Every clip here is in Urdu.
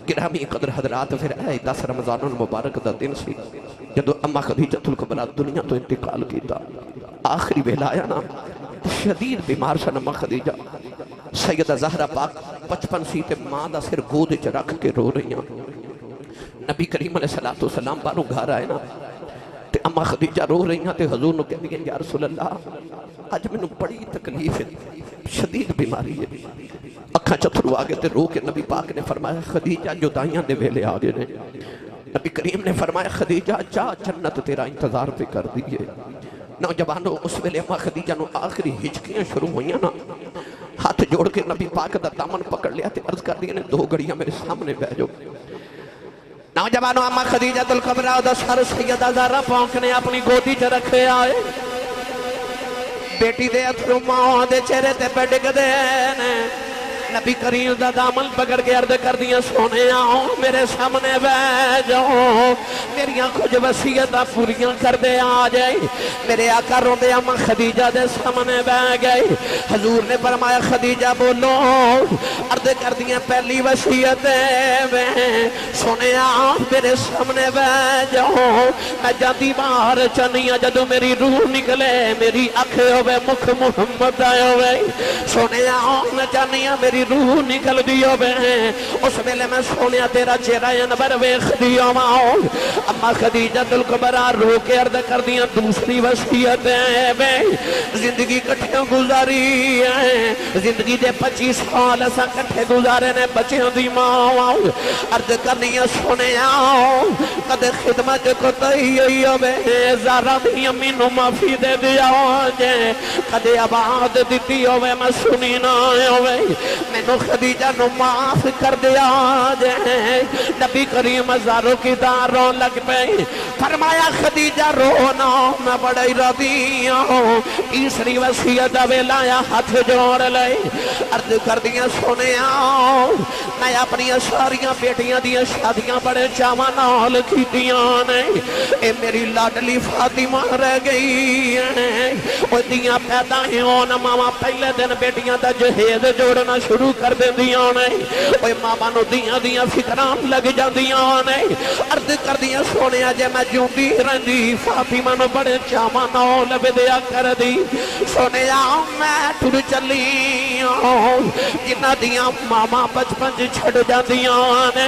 گرامی قدر حضرات پھر اے 10 رمضان المبارک دا دن سی جدو اما خدیجہ الکبریٰ دنیا تو انتقال کیتا آخری ویلا آیا نا شدید بیمار سن اما خدیجہ سیدہ زہرہ پاک 55 سی تے ماں دا سر گود چ رکھ کے رو رہی ہیں نبی کریم علیہ السلام باروں گھر آئے نا تے اما خدیجہ رو رہی ہیں تے حضور نو کہہ دیا یا رسول اللہ آج میں نے بڑی تکلیف ہے شدید بیماری ہے اکھاں چتھرو آگے تے رو کے نبی پاک نے فرمایا خدیجہ جدائیاں دے ویلے آگے نے نبی کریم نے فرمایا خدیجہ جا جنت تیرا انتظار پہ کر دیئے نوجوانوں اس ویلے اما خدیجہ نو آخری ہجکیاں شروع ہوئیاں نا ہاتھ جوڑ کے نبی پاک دا دامن پکڑ لیا تے عرض کر دیا نے 2 گھڑیاں میرے سامنے بیجو نوجوانوں اما خدیجہ الکبریٰ دا سر سیدہ زہرہ پاک نے اپنی گودی چ رکھے آئے بیٹی دے اتھرو ماں دے چہرے تے پہ ڈگ دے نبی کریم دا دامن پکڑ کے عرض کر دیا سونے آؤ میرے سامنے بیٹھ جاؤ میریاں کچھ وصیتاں پوریاں کر دے آ جائے میرے آقا روندے اما خدیجہ دے سامنے بیٹھ گئے حضور نے فرمایا خدیجہ بولو عرض کر دیا پہلی وصیت سونے آؤ میرے سامنے بیٹھ جاؤ میں جاتی باہر چنیاں جدو میری روح نکلے میری آنکھیں ہوئے مکھ محمد آئے ہوئے سونے آؤ میں چنیاں میری روح نکل دیو بے اس ویلے میں سونیا تیرا چہرہ انور ویخ دیو ماؤ اما خدیجہ الکبریٰ رو کے عرض کر دیا دوسری وصیت بے زندگی کٹھے گزاری ہے زندگی دے 25 سال ایسا کٹھے گزارے نے بچے دی ماں عرض کر دیا سونے آؤ قد خدمت کو تیئیو بے زارہ دی امین و معافی دے دیا جے قد آباد دیتی ہوئے میں سنی نہ ہوئے میں نو خدیجہ نو معاف کر دیا جائے نبی کریم ہزاروں کی داروں لگ پہ فرمایا خدیجہ رونا میں بڑی راضی ہوں تیسری وصیت ویلایا ہاتھ جوڑ لے عرض کر دیا سونے آؤ میں اپنی ساریاں بیٹیاں دیا شادیاں بڑے چاواں نال کیتیاں نے اے میری لاڈلی فاطمہ رہ گئی ہے او دیاں پیدا ہوں ماما پہلے دن بیٹیاں دا جہیز جوڑنا شروع کر دے دیاں نے اوہ ماما نو دیاں فکرام لگ جا دیاں نے عرض کر دیا سونے آجے میں جوں دی رہنی فاطمہ نو بڑے چاما نو لب دیا کر دی سونے آؤں میں ٹھر چلی آؤں جنہ دیاں ماما 55 چھڑ جا دیاں نے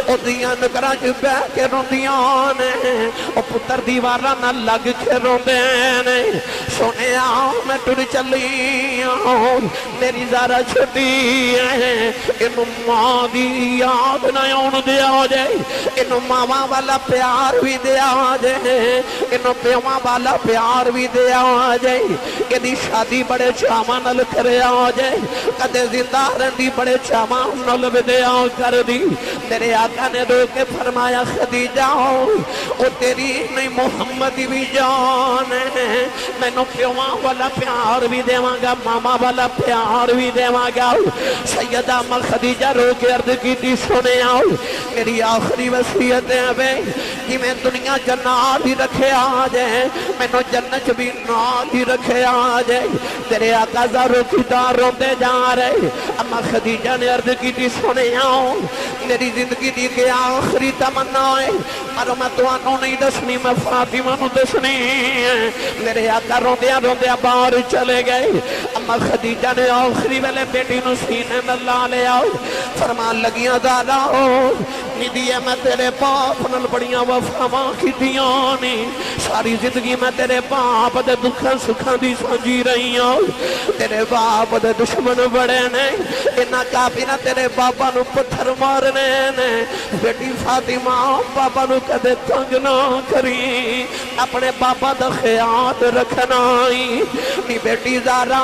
او دیاں نکرہ جو بے کے رو دیاں نے او پتر دیوارہ نہ لگ کے رو دینے سونے آؤں میں ٹھر چلی آؤں میری زارہ چھٹی ہے انہوں ماں دی یاد نہ اون دیا جائے انہوں ماما والا پیار بھی دیا جائے انہوں پیما والا پیار بھی دیا جائے انہی شادی بڑے چامان نل کریا جائے کدے زندہ رہنی بڑے چامان نل بھی دیا کر دی میرے آقا نے دو کے فرمایا خدیجہ او تیری نہیں محمد بھی جان ہے میں نو پیما والا پیار بھی دیواں گا ماما والا پیار بھی دیواں گا سیدہ اما خدیجہ رو کے عرض کی تھی سنے آؤ میری آخری وصیت ہے بے کہ میں دنیا جنات ہی رکھے آجائے میں نو جنت بھی نات ہی رکھے آجائے تیرے آقا زاروں کی داروں دے جا رہے اما خدیجہ نے عرض کی تھی سنے آؤ میری زندگی دی کے آخری تمنا ہے اور میں تو آنوں نہیں دسنی میں فاطمہ نو دسنی میرے آقا روندیا باہر چلے گئے اما خدیجہ نے آخری ویلے بیٹی نو سینے میں لا لے آؤ فرمان لگیاں دادا ہو ندیے میں تیرے باپ نل بڑیاں وفاواں کی دیانی ساری زندگی میں تیرے باپ دے دکھاں سکھاں دی سنجی رہی ہوں تیرے باپ دے دشمن بڑے نے انہاں کافی نہ تیرے باپا نو پتھر مارنے نے بیٹی فاطمہ باپا نو کدے تنگ نہ کری اپنے باپا دا خیال رکھنا نی بیٹی زارا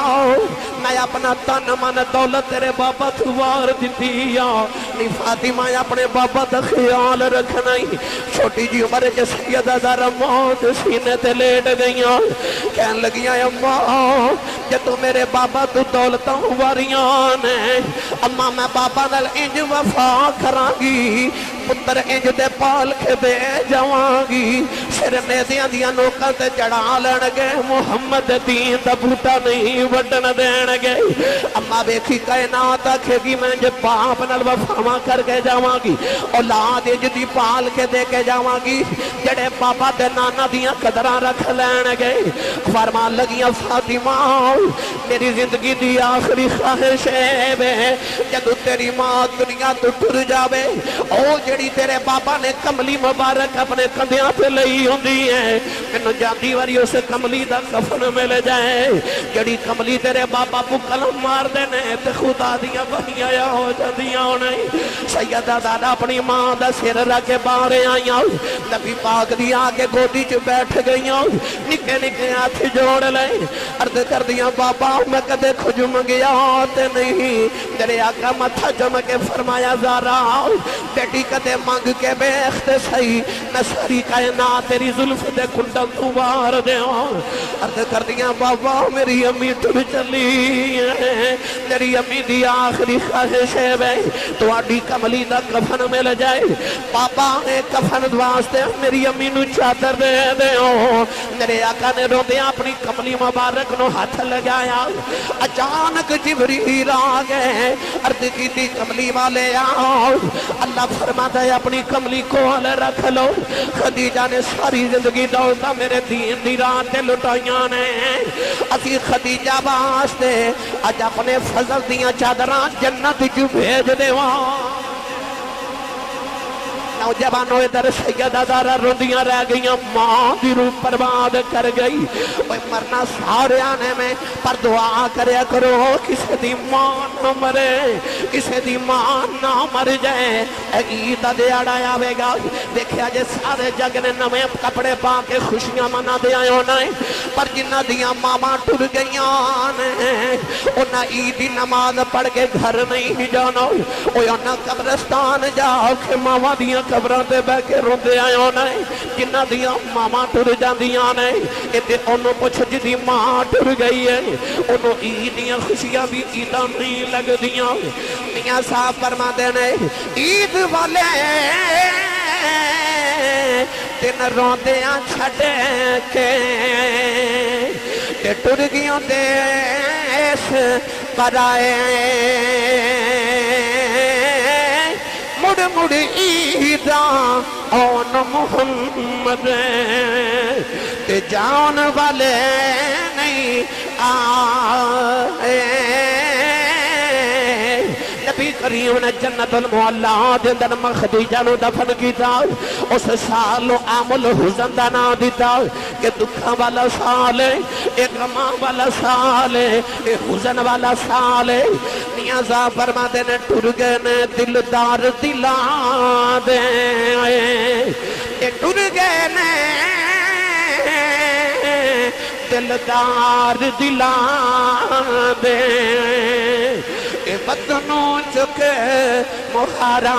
میں اپنا تن من دولت تیرے باپا تھوار دیتی نی فاطمہ اپنے باپا دا خیال رکھنا چھوٹی جی عمر کے سیدہ زارا موت سینے تے لیٹ گئیاں کہن لگیاں اماں کہ تو میرے بابا تو دولتاں واریاں نے اماں میں بابا نال انج وفا کرانگی پتر انج دے پال کے دے جوانگی سر نیزیاں دیاں نوکاں تے چڑھا لین گے محمد دین دا بوٹا نہیں وڈن دین گے اما بیکھی کائنات آکھے گی میں جب باپ نال وفاواں کر کے جاواں گی اولاد جدی پال کے دے کے جاواں گی جڑے بابا تے نانا دیاں قدراں رکھ لین گے فرمان لگیاں فاطمہ میری زندگی دی آخری خواہش ہے جدو تیری ماں دنیا تو ٹر جاوے او جڑی تیرے بابا نے کملی مبارک اپنے کندیاں پہ لئی ہوندی ہے انہوں جاندی واری اسے کملی دا کفن مل جائے جڑی کملی تیرے بابا کو کلم مار دینے تے خدا دیا بہیاں یا ہو جاندیاں نہیں سیدہ دادا اپنی ماں دا سر رکھے بارے آئیاں نبی پاک دی آگے گودی چ بیٹھ گئیاں نکے نکے ہاتھ جوڑ لیں عرض کر دیا بابا میں کدے کھجم گیا تے نہیں تیرے آقا متھا جم کے فرمایا زارا بیٹی کدے مانگ کے بیخت سہی میں ساری کائنات تیری ظلف دے کنڈل تو بار دے عرض کر دیا بابا میری امی ٹر چلی ہے میری امی دی آخری خواہش ہے بے تو آڈی کملی دا کفن مل جائے بابا نے کفن دواستے میری امی نو چادر دے دے میرے آقا نے رو دیا اپنی کملی مبارک نو ہاتھ لگایا اچانک جبریل آ گئے عرض کی تھی کملی والے آؤ اللہ فرماتا ہے اپنی کملی کو رکھ لو خدیجہ نے ساری زندگی دولتا میرے دین دی رات لٹائیاں نے اسی خدیجہ واسطے اج اپنے فضل دیاں چادران جنت جو بھیج دے وہاں نوجوانوں ادھر سیدہ دارہ روندیاں رہ گئیاں ماں دی روح برباد کر گئی مرنا سارے آنے میں پر دعا کریا کرو کسے دی ماں نہ مرے کسے دی ماں نہ مر جائے عید دیاڑا آوے گا دیکھیا جے سارے جگ نے نویں کپڑے پا کے خوشیاں منا دیا ہونا ہے پر جنہ دیا ماما ٹر گئیاں انہا عیدی نماز پڑھ کے گھر نہیں جانا انہا قبرستان جاؤ کہ ماما دیا قبران دے بے کے روندے آئے ہونا ہے جنہ دیا ماما ٹر جان دیا نے اتنے انہوں پوچھ جدی ماں ٹر گئی ہے انہوں عیدیاں خوشیاں بھی عیدہ نہیں لگ دیا میاں صاحب فرما دینے عید والے دن روندیاں چھڑے کے ٹر گیوں دیس پر آئے مڑ مڑ عیداں اون محمد تے جان والے نہیں آئے نبی کریم نے جنت المعلا دے اندر خدیجہ نو دفن کیتا اس سال عام الحزن دا نام دیتا کہ دکھاں والا سال ہے ایک غماں والا سال ہے ایک حزن والا سال ہے میاں صاحب فرما دے نے ٹر گئے نے دلدار دلاں دے اے ٹر گئے نے دلدار دلاں دے اے بدنوں چکے مخاراں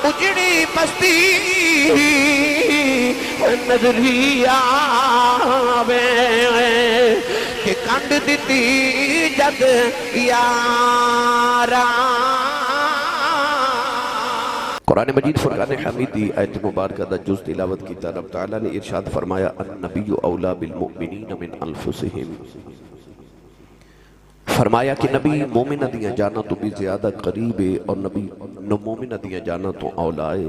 اجڑی بستی نظری آوے کہ کنڈ دیتی جگ یاراں قرآن مجید فرقان حمیدی آیت مبارکہ دا جز تلاوت کی رب تعالیٰ نے ارشاد فرمایا النبی اولا بالمؤمنین من انفسہم فرمایا کہ نبی مومنہ دیاں جانا تو بھی زیادہ قریب ہے اور نبی مومنہ دیاں جانا تو اولا ہے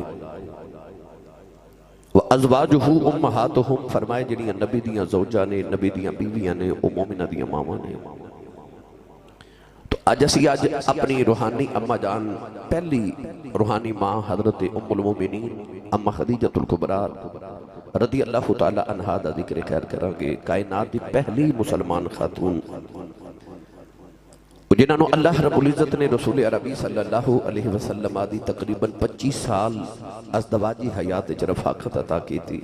وَأَزْوَاجُهُ أُمَّهَاتُهُمْ فرمائے جنیاں نبی دیاں زوجہ نے نبی دیاں بیویاں نے او مومنہ دیاں ماما نے تو آج اسی آج اپنی روحانی اماں جان پہلی روحانی ماں حضرت ام المومنین اماں خدیجۃ الکبریٰ رضی اللہ تعالی عنہا دا ذکر خیر کریں گے کائنات دی پہلی مسلمان خاتون جنہوں اللہ رب العزت نے رسول عربی صلی اللہ علیہ وسلم آدھی تقریباً 25 سال ازدواجی حیات رفاقت عطا کی تھی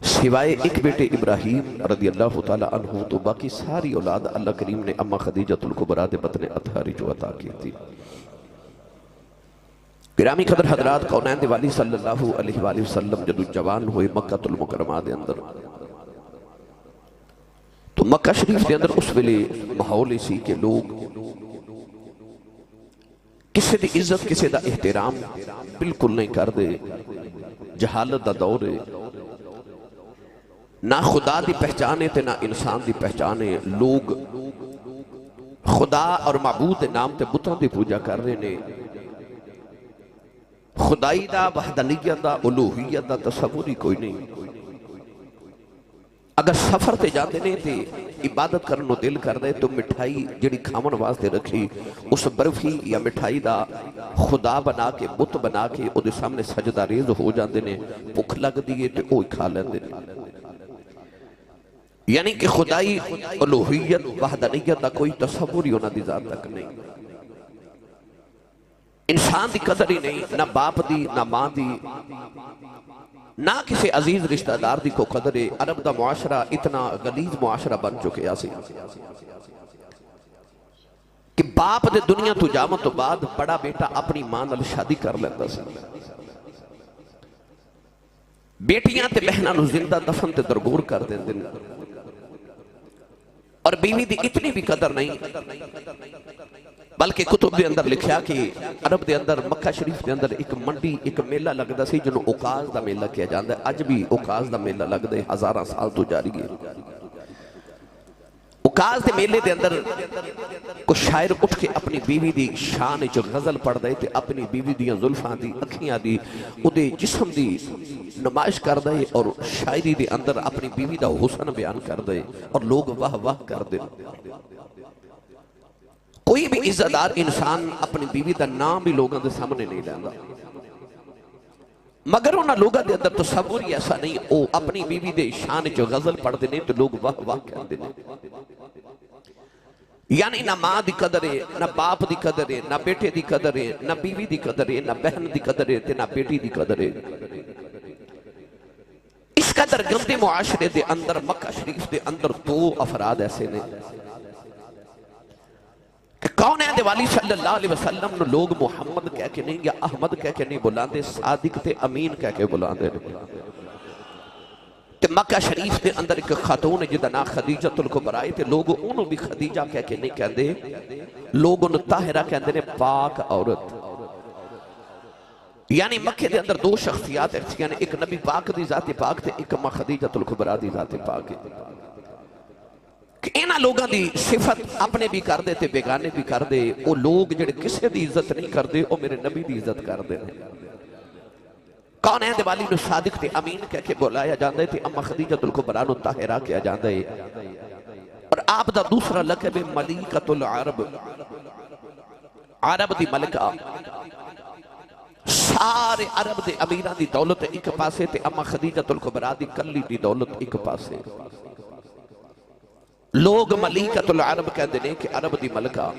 سوائے ایک بیٹے ابراہیم رضی اللہ تعالی عنہ تو باقی ساری اولاد اللہ کریم نے اماں خدیجۃ الکبریٰ دے بطن اطہاری جو عطا کی تھی گرامی قدر حضرات کونین دے والی صلی اللہ علیہ وآلہ وسلم جدو جوان ہوئے مکہ المکرمہ دے اندر تو مکہ شریف دے اندر اس ویلے ماحول اسی کہ لوگ کسی دی عزت کسی دا احترام بالکل نہیں کر دے. جہالت دا دور ہے. نہ خدا دی پہچانے تے نہ انسان دی پہچانے. لوگ خدا اور معبود دے نام تے بتاں دی پوجا کر رہے نے. خدائی دا، وحدانیت دا، الوہیت دا تصور ہی کوئی نہیں. اگر سفر تے جاتے نے تے عبادت کرنو دل کر دے تو مٹھائی جڑی کھامن واسطے رکھی اس برفی یا مٹھائی دا خدا بنا کے، بت بنا کے او دے سامنے سجدہ ریز ہو جاندے نے. بھوک لگ دیئے تے اوہی کھا لیندے نے. یعنی کہ خدائی، الوہیت، وحدانیت دا کوئی تصور ہی انہاں دی ذات تک نہیں. انسان دی قدر ہی نہیں، نہ باپ دی، نہ ماں دی، نہ کسی عزیز رشتہ دار دی کو قدر ہے. عرب دا معاشرہ اتنا غلیظ معاشرہ بن چکے آسی کہ باپ دے دنیا تو جامت تو بعد بڑا بیٹا اپنی ماں نال شادی کر لیتا سی. بیٹیاں تے بہناں نو زندہ دفن تے درگور کر دیں دن. اور بیوی دی اتنی بھی قدر نہیں، بلکہ کتب دے اندر لکھیا کہ عرب دے اندر، مکہ شریف دے اندر ایک منڈی، ایک میلہ لگدا سی جنہوں اوقاز دا میلہ کیا جاندہ ہے. اج بھی اوقاز دا میلہ لگدا ہے، ہزاراں سال تو جاری ہے. اوقاز دے میلے دے اندر کوئی شاعر اٹھ کے اپنی بیوی دی شان جو غزل پڑھ دے تے اپنی بیوی دیاں زلفاں دی، اکھیاں دی، او دے جسم دی نمائش کر دے اور شاعری دے اندر اپنی بیوی دا حسن بیان کر دے اور لوگ واہ واہ کر دے. کوئی بھی عزتدار انسان اپنی بیوی دا نام بھی لوگوں دے سامنے نہیں لیندا، مگر انہاں لوگوں دے اندر تصور ہی ایسا نہیں. او اپنی بیوی دے شان جو غزل پڑھ دے تو لوگ واہ واہ کہندے نے. یعنی نہ ماں دی قدر ہے، نہ باپ دی قدر ہے، نہ بیٹے دی قدر ہے، نہ بیوی دی قدر ہے، نہ بہن دی قدر ہے، نہ بیٹی دی قدر ہے. اس قدر گندے معاشرے دے اندر، مکہ شریف دے اندر دو افراد ایسے نے کہ کون ہے دیوالی صلی اللہ علیہ وسلم نو لوگ محمد کہہ کے نہیں یا احمد کہہ کے نہیں بلاندے، صادق تے امین کہہ کے بلاندے. تے مکہ شریف دے اندر ایک خاتون ہے جدا نا خدیجہ الکبریٰ تے لوگ انہوں بھی خدیجہ کہہ کے نہیں کہندے، لوگ انہوں طاہرہ کہندے نے، پاک عورت. یعنی مکہ دے اندر دو شخصیات ایسی ہیں، ایک نبی پاک دی ذات پاک تے ایک ماں خدیجہ الکبریٰ دی ذات پاک ہے. کہ اینا لوگاں دی صفت اپنے بھی کر دے تے بیگانے بھی کر دے. وہ لوگ جڑے کسے دی عزت نہیں کر دے وہ میرے نبی دی عزت کر دے. کون ہے دیوالی نو صادق تے امین کہہ کے بولایا جاندہ ہے تے اما خدیجہ الکبریٰ نو طاہرہ کیا جاندہ ہے. اور آپ دا دوسرا لقب ملیکۃ العرب، عرب دی ملکہ. سارے عرب دے امیران دی دولت ایک پاسے تے اما خدیجہ الکبریٰ دی کلی دی دولت ایک پاسے. لوگ ملیکۃ العرب کہتے ہیں کہ عرب دی ملکہ.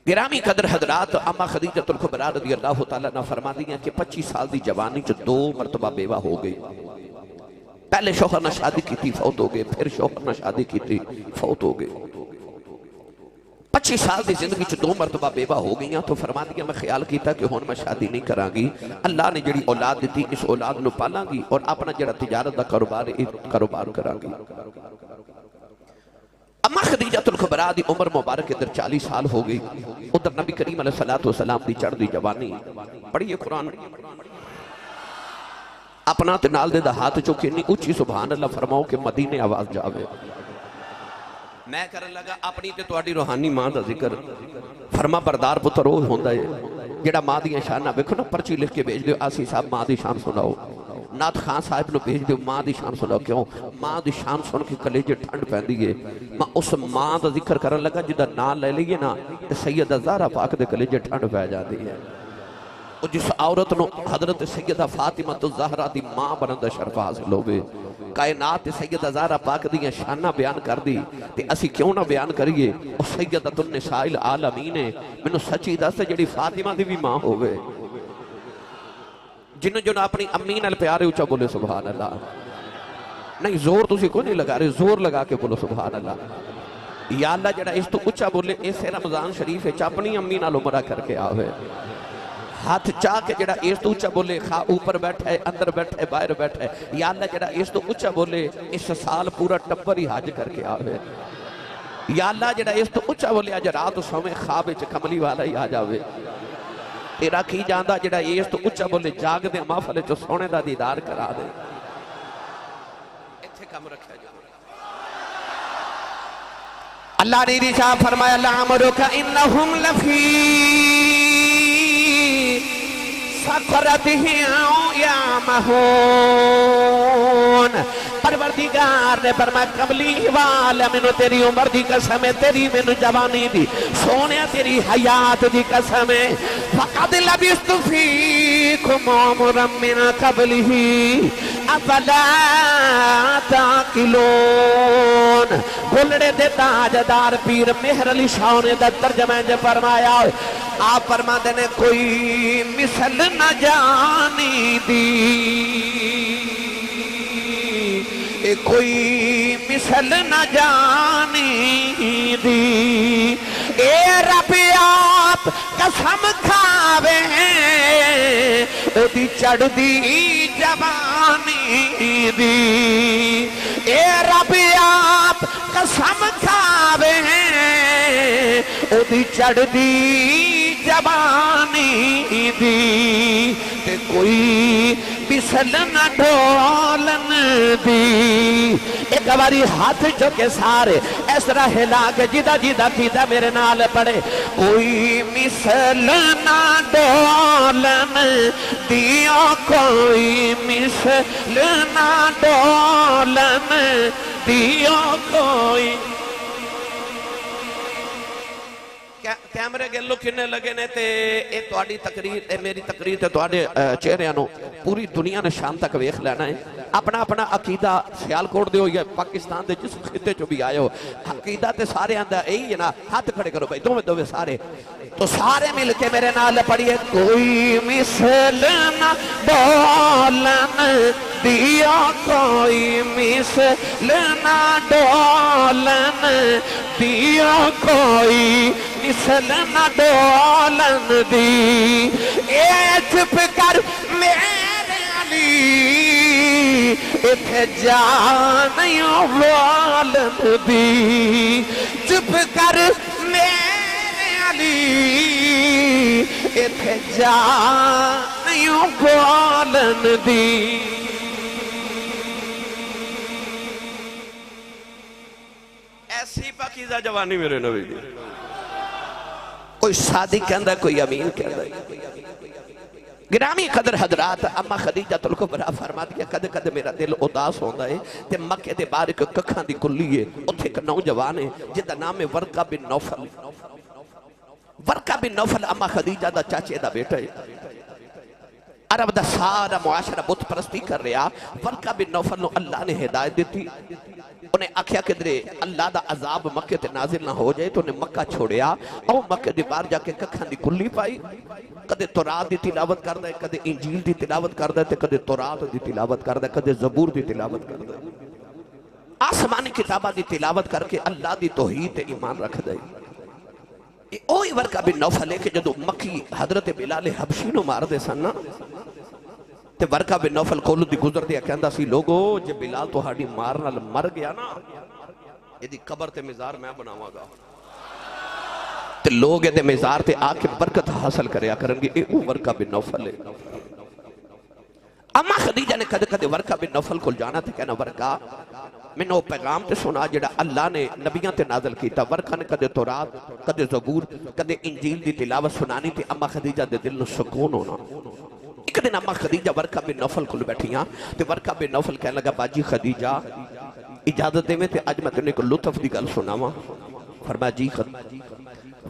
گرامی قدر حضرات، اما خدیجہ الکبریٰ رضی اللہ تعالیٰ نے فرما دیا کہ 25 سال دی جوانی جو 2 مرتبہ بیوہ ہو گئی. پہلے شوہر نے شادی کی تھی، فوت ہو گئے، پھر شوہر نے شادی کی تھی، فوت ہو گئے. 25 سال دی زندگی چ 2 مرتبہ بیوہ ہو گئیاں تو فرما دیا میں خیال کیتا کہ ہون میں شادی نہیں کراں گی. اللہ نے جڑی اولاد دیتی اس اولاد نو پالاں گی اور اپنا جڑا تجارت دا کاروبار کراں گی. اما خدیجہ الکبریٰ دی عمر مبارک ادھر 40 سال ہو گئی، ادھر نبی کریم علیہ السلام دی چڑھ دی جوانی. پڑھیے قرآن اپنا تے نال دے دا ہاتھ چوکے نہیں اونچی سبحان اللہ فرماؤ کہ مدینے آواز جاوے. میں کرن لگا اپنی تے تواڈی روحانی ماں دا ذکر. فرما بردار پتر وہ ہوندا ہے جڑا ماں دیاں شاناں ویکھو نا، پرچی لکھ کے بھیج دیو، آسی صاحب ماں دی شان سناؤ. نعت خان صاحب نو بھیج دیو، ماں دی شان سناؤ. کیوں؟ ماں دی شان سن کے کلیجے ٹھنڈ پیندی ہے. میں اس ماں دا ذکر کرن لگا جدا نام لے لئیے نا تے سیدہ زہرا پاک دے کلیجے ٹھنڈ پی جاندی ہے. اور جس عورت نو حضرت سیدہ فاطمہ الزہرا دی ماں بنن دا شرف حاصل ہوئے. کائنات سیدہ زہرا پاک دیاں شانہ بیان کر دی تے اسی کیوں نہ بیان کریے. اور سیدۃ النساء العالمین ہے میں نو سچی دس جڑی فاطمہ دی بھی ماں ہوئے، جنہوں جو اپنی امی نال پیارے اچھا بولے سبحان اللہ. نہیں زور تسی کو نہیں لگا رہے، زور لگا کے بولو سبحان اللہ. یا اللہ جڑا اس تو اچھا بولے اسے رمضان شریف ہے اپنی امی نال عمرہ کر کے آوے. ہاتھ چاہ کے جڑا اس تو اچھا بولے، خواہ اوپر بیٹھے اندر بیٹھے باہر بیٹھے، یا اللہ جڑا اس تو اچھا بولے اس سال پورا ٹبر ہی حج کر کے آوے. یا اللہ جڑا اس تو اچھا بولیا جا رات سویں خواب وچ کملی والا ہی آ جاوے تیرا کی جاندا جڑا اس تو اچھا بولے جاگ دے محفل چ سونے دا دیدار کرا دے ایتھے کم رکھیا جا اللہ نے ارشاد فرمایا لعمرک انہم لفی سکرتہم یعمہون پروردگار نے فرمایا کملی والا مینوں تیری عمر دی قسم ہے تیری مینوں جوانی دی سونیا تیری حیات دی قسم ہے فقد لبثت فیکم عمرا من قبلہ افلا تعقلون گلڑے دے تاجدار پیر مہر علی شاہ نے دا ترجمہ جو فرمایا آپ فرما دینے کوئی مثل نہ جانی دی کوئی مثل نہ جانی دی اے رب آپ قسم کھاوے او دی چڑھ دی جوانی دی اے رب آپ قسم کھاوے او دی چڑھ دی جوانی دی تے کوئی مثل نہ ڈولن دی ایک باری ہاتھ چکے سارے اس طرح ہلا کے جیدہ جیدہ کیتا میرے نال پڑے کوئی مثل نہ ڈولن دیا کوئی مثل نہ ڈولن دیا کوئی کیمرے گلو کنے لگے نے تے اے توڑی تقریر اے میری تقریر تے توڑے چہریانوں پوری دنیا نے شام تک ویخ لینا ہے اپنا اپنا عقیدہ سیال کوڑ دیو یا پاکستان دے جس خطے چو بھی آئے ہو عقیدہ تے سارے اندہ اے نا ہاتھ کھڑے کرو بھائی دوے سارے تو سارے مل کے میرے نال پڑھئے کوئی مثل نہ ڈولن دیا کوئی مثل نہ ڈولن دیا کوئی مثل نہ ڈولن دی اے چپ کر میرے علی اتھے جانیوں والن دی چپ کر میرے علی اتھے جانیوں والن دی ایسی پاکیزہ جوانی میرے نبی دی کوئی صادق کہندہ کوئی امین کہندہ گرامی قدر حضرات اما خدیجہ الکبریٰ فرما دیا کدے کدے میرا دل اداس ہوندہ ہے تے مکہ دے بارے کو ککھاں دی کلی ہے اتھے ایک نوجوان ہے جدہ نام ہے ورقہ بن نوفل ورقہ بن نوفل اما خدیجہ دا چاچے دا بیٹا ہے عرب دا سارا معاشرہ بت پرستی کر رہا ورقہ بن نوفل نو اللہ نے ہدایت دیتی انہیں آکھیا کہ درے اللہ دا عذاب مکہ تے نازل نہ ہو جائے تو انہیں مکہ چھوڑیا او مکہ دی بار جا کے ککھاں دی کلی پائی کدے تورات دی تلاوت کردہ ہے کدے انجیل دی تلاوت کردہ ہے کدے تورات دی تلاوت کردہ ہے کدے زبور دی تلاوت کردہ ہے آسمانی کتابہ دی تلاوت کر کے اللہ دی توحید تے ایمان رکھ دے اوہی ورقہ بن نوفل ہے کہ جدو مکی حضرت بلال حبشی نو مار دے سننا تے ورقہ بن نوفل کولو دی گزر دیا کہندہ سی لوگو جب بلال تو ہاڑی مارنا مر گیا نا یہ دی قبر تے مزار میں بناوا گا تے لوگ یہ تے مزار تے آکے برکت حاصل کریا کرنگی اے او ورقہ بن نوفل ہے اما خدیجہ نے کدے کدے ورقہ بن نوفل کل جانا تے کہنا ورقہ میں نے وہ پیغام تے سنا جڑا اللہ نے نبیان تے نازل کیتا ورقہ نے کدے تورات کدے زبور کدے انجیل دی تلاوت سنانی تے اما خدیجہ دے دل نو سکون ہونا ایک دن اما خدیجہ ورقہ بن نوفل کل بیٹھیاں تے ورقہ بن نوفل کہنے لگا باجی خدیجہ اجازت دے میں تے آج میں تنے کو لطف دی گل سناواں فرمایا جی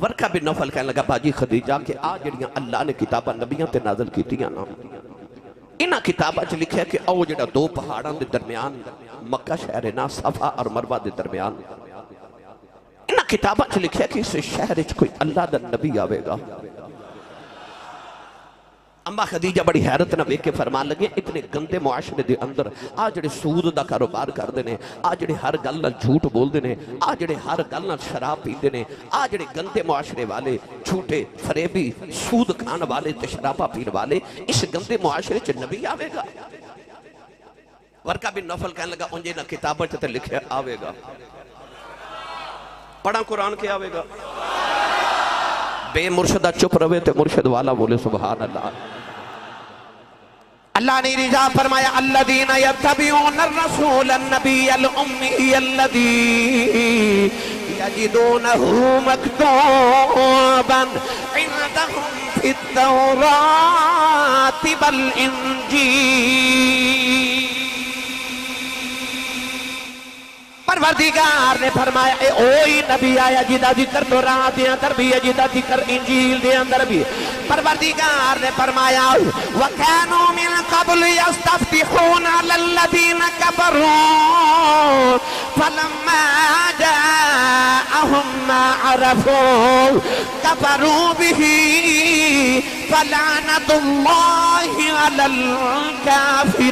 ورقہ بن نوفل کہنے لگا باجی خدیجہ کہ آج جڑیاں اللہ نے کتابہ نبیان تے نازل کیتیاں نا انہا کتابہ چ لکھیا کہ او جڑا دو پہاڑاں دے درمیان مکہ شہر نا صفا اور مروہ دے درمیان انہا کتابہ چ لکھیا کہ اس شہر وچ کوئی اللہ دا نبی آوے گا اما خدیجہ بڑی حیرت نہ ویکھ کے فرمان لگے اتنے گندے معاشرے دے اندر آ جڑے سود دا کاروبار کر دینے آ جڑے ہر گل نال جھوٹ بول دینے آ جڑے ہر گل نال شراب پی دینے آ جڑے گندے معاشرے والے جھوٹے فریبی سود کھان والے تے شرابہ پین والے اس گندے معاشرے چ نبی آوے گا ورقہ بن نوفل کہنے لگا انجے نہ کتابوں چ تے لکھے آوے گا پڑھا قرآن کیا آئے گا؟ بے مرشدہ چپ روے تے مرشد والا بولے سبحان اللہ۔ اللہ نے رضا فرمایا الذین یتبعون الرسول النبی الامی الذی یجدونہ مکتوبا عندہم فی التوراۃ والانجیل۔ پروردگار نے فرمایا اے اوہی نبی آیا جدا ذکر تورات دے اندر بھی ہے، جدا ذکر انجیل دے اندر بھی۔ پروردگار نے فرمایا وَكَانُوا مِن قَبْلُ يَسْتَفْتِحُونَ عَلَى الَّذِينَ كَفَرُوا فَلَمَّا جَاءَهُم مَّا عَرَفُوا كَفَرُوا بِهِ فَلَعْنَةُ اللَّهِ عَلَى الْكَافِرِينَ۔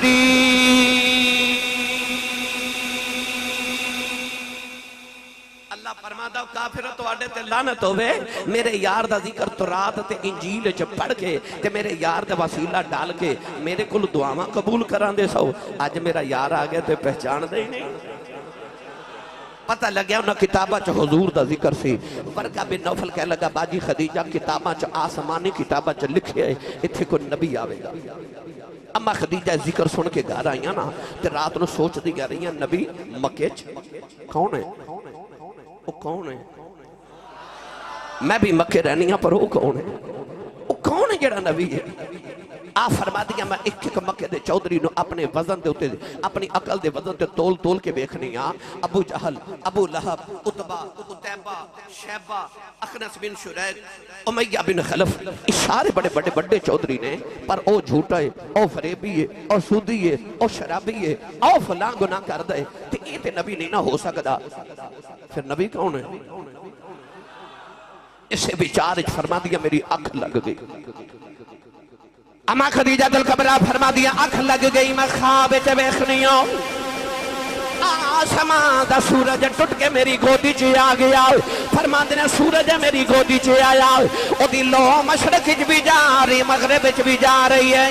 اللہ فرماتا کافرہ تو آڑے تے لعنت ہوئے، میرے یار دا ذکر تورات تے انجیل چ پڑھ کے تے میرے یار دا وسیلہ ڈال کے میرے کل دعاواں قبول کران دے سو۔ آج میرا یار آگئے تے پہچان دے ہی نہیں، پتہ لگیا انہاں کتابہ چ حضور دا ذکر سی۔ ورقہ بن نوفل کہہ لگا باجی خدیجہ کتابہ چ آسمانی کتابہ چ لکھے ہے اتھے کوئی نبی آوے گا۔ اما خدیجہ ذکر سن کے گھر آئیاں نا تے رات نو سوچ دی گا رہی ہیں نبی مکے چ کون ہے؟ وہ کون ہے؟ میں بھی مکے رہنی ہاں پر وہ کون ہے؟ وہ کون ہے جڑا نبی ہے؟ آپ فرما دیا میں ایک ایک مکے دے چودری نو اپنے وزن دے ہوتے اپنی عقل دے وزن دے تول تول کے بیکھنی ہاں۔ ابو جہل، ابو لہب، عتبہ، عتیبہ، شیبہ، اخنس بن شریک، امیہ بن خلف، اشارے بڑے بڑے بڑے چودری نے، پر او جھوٹا ہے، او فریبی ہے، او سودی ہے، او شرابی ہے، او فلاں گناہ کر دے، تو یہ تے نبی نہیں نہ ہو سکتا۔ پھر نبی کون ہے؟ اسے بیچارج فرما دیا میری آنکھ لگ گئی۔ اما خدیجہ دل کبرا فرما دیا آنکھ لگ گئی میں خواب تے ویکھنی ہوں، آسمان دا سورج ٹوٹ کے میری گودی چ آ گیا۔ فرما دینا سورج میری گودی چ آیا، او دی لو مشرق چ بھی جا رہی مغرب چ بھی جا رہی ہے۔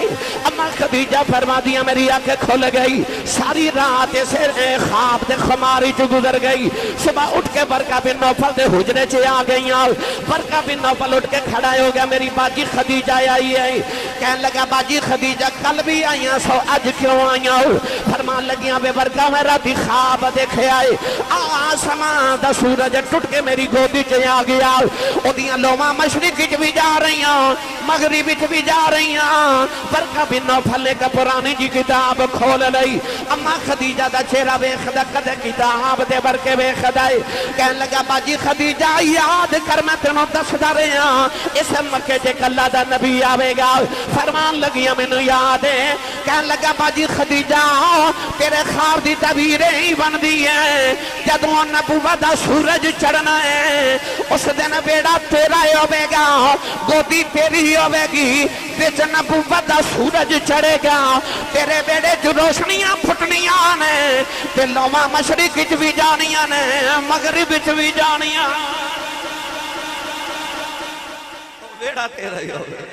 اما خدیجہ فرما دیا میری آنکھ کھل گئی، ساری رات سے خواب دے خماری چ گزر گئی۔ صبح اٹھ کے برقہ بن نوفل دے حجرے چ آ گئی، برقہ بن نوفل اٹھ کے کھڑا ہو گیا، میری باجی خدیجہ آئی ہے۔ کہنے لگا باجی خدیجہ کل بھی آئیاں سو اج کیوں آئیاں؟ فرمان لگیاں بے برقہ میں راتی خواب دیکھے آئے، آسمان دا سورج ٹوٹ کے میری گودی چ آ گیا۔ او دیاں لوماں مشرق چ بھی جا رہی ہیں، مغرب چ بھی جا رہی ہیں۔ برقہ بن نوفل نے کا پرانی جی کتاب کھول لئی، اما خدیجہ دا چہرہ ویکھدا کدے کتاب دے برقے ویکھدا ہے۔ کہنے لگا باجی خدیجہ یاد کر میں تینوں دسدا رہیا اس مکے تے کلا دا نبی آوے گا۔ فرمان لگیاں مینوں یاد ہے۔ کہنے لگا باجی خدیجہ تیرے خواب دی تعبیر ہی بندی ہے، جدوں نبوت دا سورج چڑھنا ہے اس دن بیڑا تیرا ہی ہوے گا، گودی تیری ہی ہوے گی، وچ نبوت دا سورج چڑھے گا، تیرے بیڑے جو روشنیاں پھٹنیاں نے تے لوماں مشرق وچ بھی جانیاں نے مغرب وچ بھی جانیاں، بیڑا تیرا ہی ہوے گا۔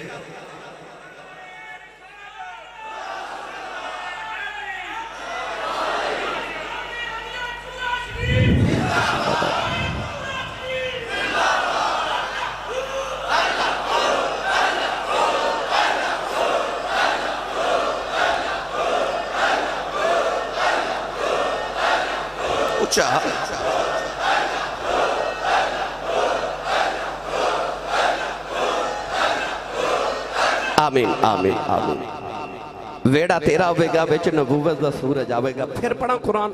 آمین آمین آمین۔ ویڑا تیرا ہوئے گا بچ نبوت دا سورج آوے گا۔ پھر پڑھا قرآن،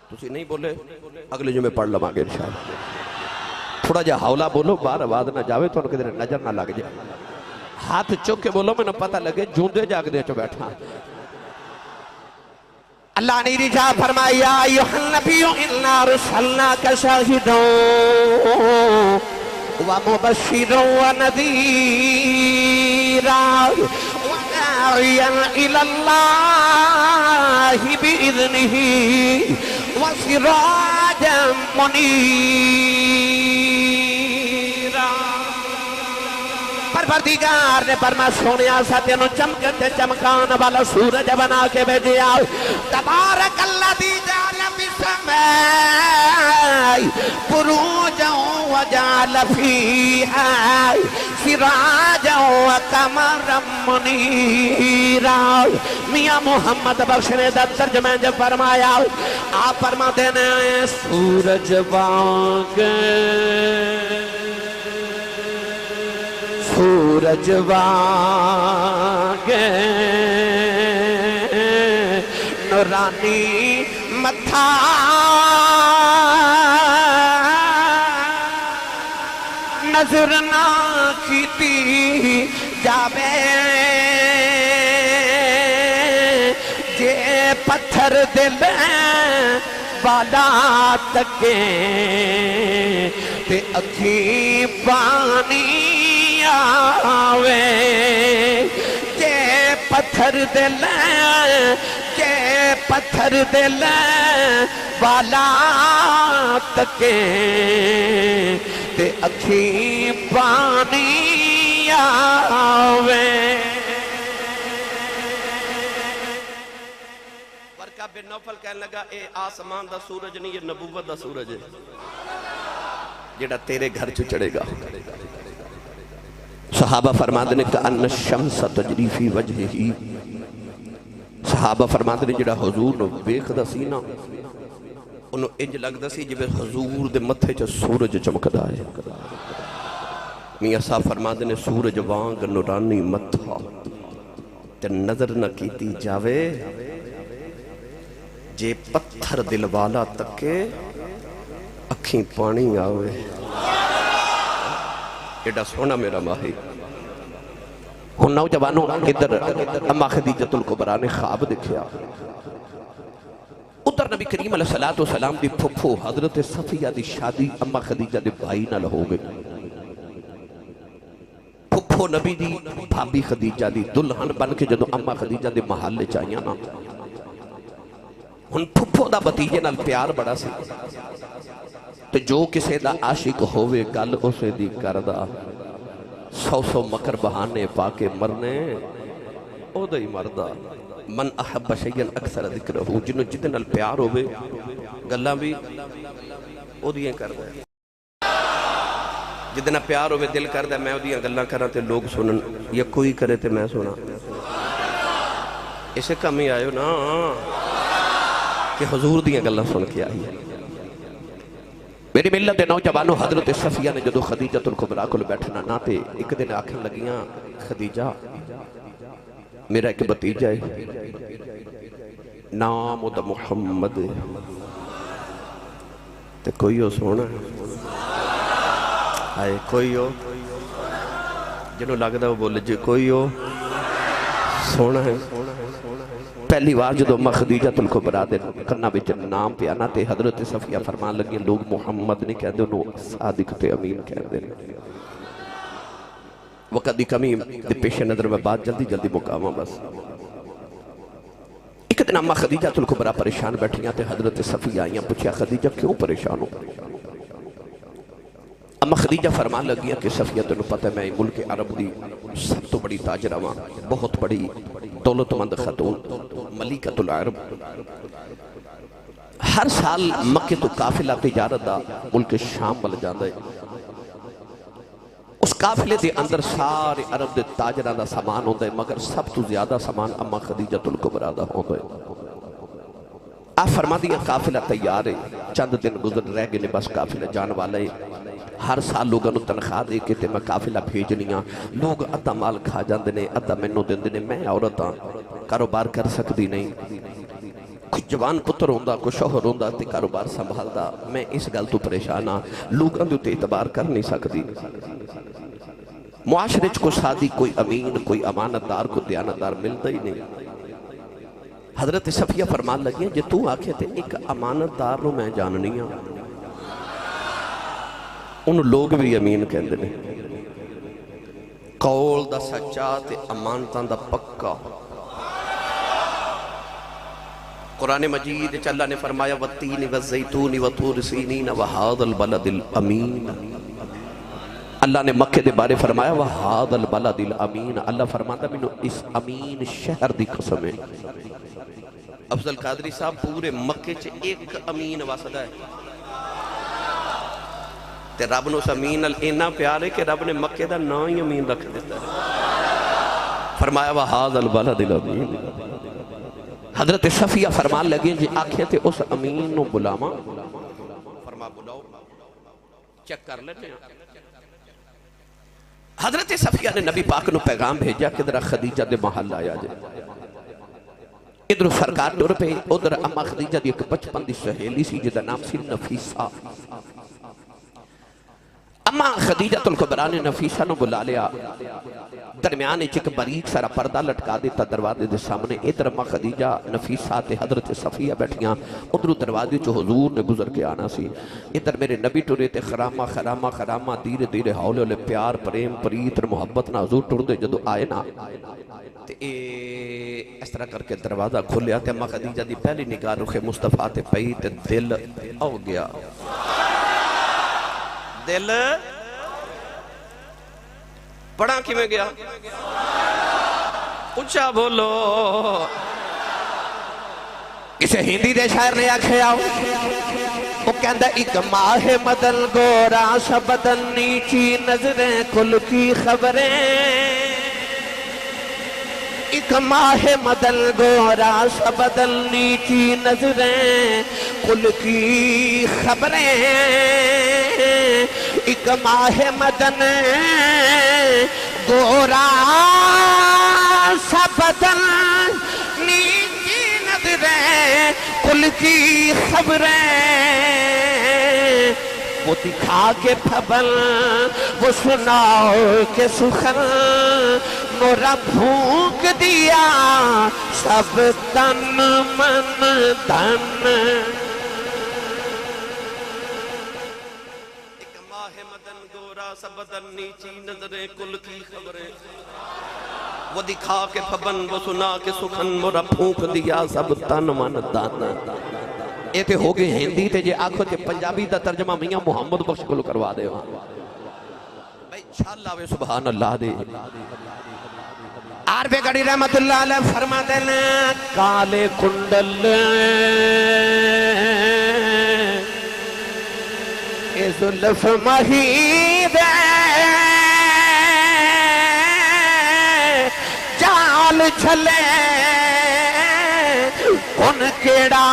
تسی نہیں بولے اگلے جمعے پڑھ لواں گے انشاءاللہ۔ تھوڑا جا حولا بولو بار آواز نہ جاوے تو انہوں کے دیر نظر نہ لگ جائے، ہاتھ چک کے بولو میں نہ پتہ لگے جوندے جاگ دے چو بیٹھا۔ اللہ نے رجا فرمایا ایوہ النبی انا رسلناک شاہدوں ومبشروں ونذیرا وداعیا الاللہ بإذنہ وسراجا منیرا۔ پروردگار نے فرما سونیا ساتھینوں چمکتے چمکان والا سورج بنا کے بھیجیا۔ تبارک اللہ دی جعل السماء بروجا وجعل فيها سراجا وقمرا منيرا میاں محمد بخش نے دا ترجمہ جب فرمایا آپ فرماتے ہیں سورج وانگ سورج وانگ نورانی متھا نظر نہ کیتی جاوے جے پتھر دل والا تکیں تے اکھیں پانی آوے جے پتھر دل جے پتھر دل والا تکیں تے اکھیں پانی آوے ورقہ بن نوفل کہنے لگا اے آسمان دا سورج نہیں یہ نبوت دا سورج ہے جڑا تیرے گھر چ چڑھے گا صحابہ فرماتے ہیں کہ ان الشمس تجری فی وجہی صحابہ فرماتے ہیں جڑا حضور نو ویکھدا سی نا انہوں انج لگدا سی جویں حضور دے متھے چ سورج چمکدا ہے میاں صاحب فرماتے ہیں سورج وانگ نورانی متھا تے نظر نہ کیتی جاوے جے پتھر دل والا تکے اکھیں پانی آوے ایڈا سونا میرا ماہی ہن نوجوانوں ادھر اما خدیجۃ الکبریٰ نے خواب دکھیا ادھر نبی کریم علیہ السلام دی پھپھو حضرت صفیہ دی شادی اما خدیجہ دے بھائی نال ہو گئی پھپھو نبی دی بھابی خدیجہ دی دلہن بن کے جدو اما خدیجہ دے محلے چاہیاں نا ہن پھپھو دا بتیجے نال پیار بڑا سی تو جو کسے دا عاشق ہوئے گل اسے دی کردہ سو مکر بہانے پاکے مرنے او دا ہی مردہ من احب شیئن اکثر ذکر ہو جنہوں جتنا پیار ہوئے گلہ بھی او دیئے کردہ جتنا پیار ہوئے دل کردہ میں او دیئے گلہ کراتے لوگ سنن یا کوئی کرے تے میں سنا اسے کمی آئے نا کہ حضور دیئے گلہ سن کے آئی ہے میری ملت نوجوانوں حضرت صفیہ نے جدو خدیجۃ الکبریٰ کو بیٹھنا نہ تے ایک دن آنکھیں لگیاں خدیجہ میرا ایک بتیجہ ہے نام دا محمد تے کوئی ہو سونا ہے آئے کوئی ہو جنہوں لگتا وہ بولے جی کوئی ہو سونا ہے پہلی بار جدو اما خدیجۃ الکبریٰ دے کرنا بچ نام پہ آنا تے حضرت صفیہ فرمان لگی لوگ محمد نہیں کہہ دے انہوں صادق تے امین کہہ دے وقت دی کمی دے پیش نظر میں بات جلدی مقامہ بس ایک دن اما خدیجۃ الکبریٰ پریشان بیٹھیاں تے حضرت صفیہ آئیاں پوچھیا خدیجہ کیوں پریشان ہو اما خدیجہ فرمان لگیا کہ صفیہ تنو پتہ ہے میں ملک عرب دی سب تو بڑی تاجرہ ماں بہت بڑی دولت مند خاتون ملکۃ العرب ہر سال مکہ تو قافلہ تجارت دا ملک شام بل جاندہ ہے اس قافلے دے اندر سارے عرب دے تاجرہ دا سامان ہوندہ ہے مگر سب تو زیادہ سامان اما خدیجۃ الکبریٰ دا ہوندہ ہے آپ فرما دیا قافلہ تیار ہے چند دن گزر رہ گئے بس قافلہ جان والے ہر سال لوگوں تنخواہ دے کے تے میں قافلہ بھیجنیاں لوگ ادھا مال کھا جاندے نے ادھا منو دیندے نے میں عورتاں کاروبار کر سکتی نہیں کوئی جوان پتر ہوندہ کوئی شوہر ہوندہ تے کاروبار سنبھالدا میں اس گل تو پریشان ہاں لوگوں دے اعتبار کر نہیں سکتی معاشرے کو سادی کوئی امین کوئی امانت دار کوئی دیانتدار ملتا ہی نہیں حضرت صفیہ فرمان لگی ہیں جے تو آکھے تے ایک امانت دار نو میں جاننی ہاں ان لوگ بھی امین کہندے نے قول دا سچا تے امانتاں دا پکا قرآن مجید اللہ نے فرمایا والتین والزیتون وطور سینین وہذا البلد الامین اللہ نے مکہ دے بارے فرمایا وہذا البلد الامین اللہ فرماتا میں اس امین شہر دی قسم ہے افضل قادری صاحب پورے مکے چ ایک امین واسدہ ہے تے رب نو اس امین نال اینا پیار ہے کہ رب نے مکے دا نا ہی امین رکھ دیتا ہے فرمایا وَهَذَا الْبَلَدِ الْأَمِينِ حضرت صفیہ فرمان لگے جی آنکھیں تے اس امین نو بلاما فرما بلاؤ چیک کر لیتے ہیں حضرت صفیہ نے نبی پاک نو پیغام بھیجا کہ ذرا خدیجہ دے محل آیا جائے ادھر سرکار ٹر پہ ادھر اما خدیجہ دی ایک بچپن دی سہیلی سی جدا نام سی نفیسہ اما خدیجہ الکبریٰ نے نفیسہ نو بلا لیا درمیان ایک باریک سارا پردہ لٹکا دیتا دروازے دے سامنے ادھر اما خدیجہ نفیسہ تے حضرت صفیہ بیٹھیاں ادھر دروازے جو حضور نے گزر کے آنا سی ادھر میرے نبی ٹرے تے خرامہ خرامہ خرامہ دیر دیر ہولے ہولے پیار پریم پریت محبت نہ حضور ٹر دے جدو آئے نا تے اس طرح کر کے دروازہ کھولیا تے اما خدیجہ دی پہلی نگاہ رخ مصطفیٰ تے پئی تے دل او گیا دل پڑھا کی میں گیا اچھا بولو کسے ہندی دے شاعر نے آکھے آؤ وہ کہندہ ایک ماہ مدن گورا سا بدن نیچی نظریں کل کی خبریں ایک ماہ مدن گورا سا بدن نیچی نظریں کل کی خبریں ایک ماہ مدن گورا سا بدن نیچی نظریں کل کی خبریں وہ دکھا کے پھبل وہ سناؤ کے سخن مورا بھونک دیا سب تن من دن ایک ماہ مدن گورا سب بدن نیچی نظریں کل کی خبریں وہ دکھا کے پھبن وہ سنا کے سخن مورا بھونک دیا سب تن من دن یہ تے ہو گئے ہندی تے جے آنکھو تے پنجابی دا ترجمہ میاں محمد بخش کو کروا دے وہاں بھائی چھالا وے سبحان اللہ دے عارف گڑی رحمت اللہ علیہ فرما دینا کالے کنڈل اے ظلف مہید جال چھلے کن کیڑا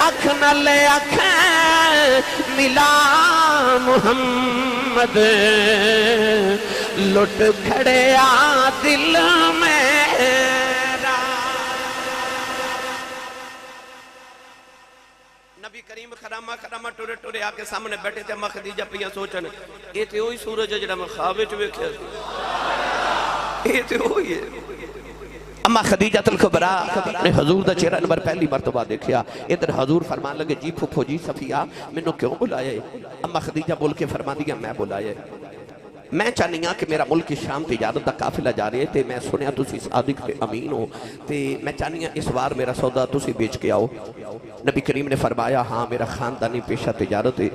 اکھ نلے اکھیں ملا محمد لٹ کھڑیا دل میرا نبی کریم خرامہ خرامہ ٹورے ٹورے آکے سامنے بیٹھے تھے اما خدیجہ پیاں سوچنے یہ تے ہوئی سورج ہے جڑا میں خوابے چوے کھیا یہ تے ہوئی ہے اما خدیجہ الکبریٰ نے حضور دا چہرہ نمبر پہلی مرتبہ دیکھیا ادھر حضور فرمان لگے جی پھپھو جی صفیہ میں نو کیوں بلائے اما خدیجہ بول کے فرما دیا میں بلائے میں چاہنیاں کہ میرا ملک شام تجارت دا قافلہ جا رہے تھے میں سنیا تسی صادق تے امین ہو تے میں چاہنیاں اس بار میرا سودا تسی بیچ کے آؤ نبی کریم نے فرمایا ہاں میرا خاندانی پیشہ تجارت ہے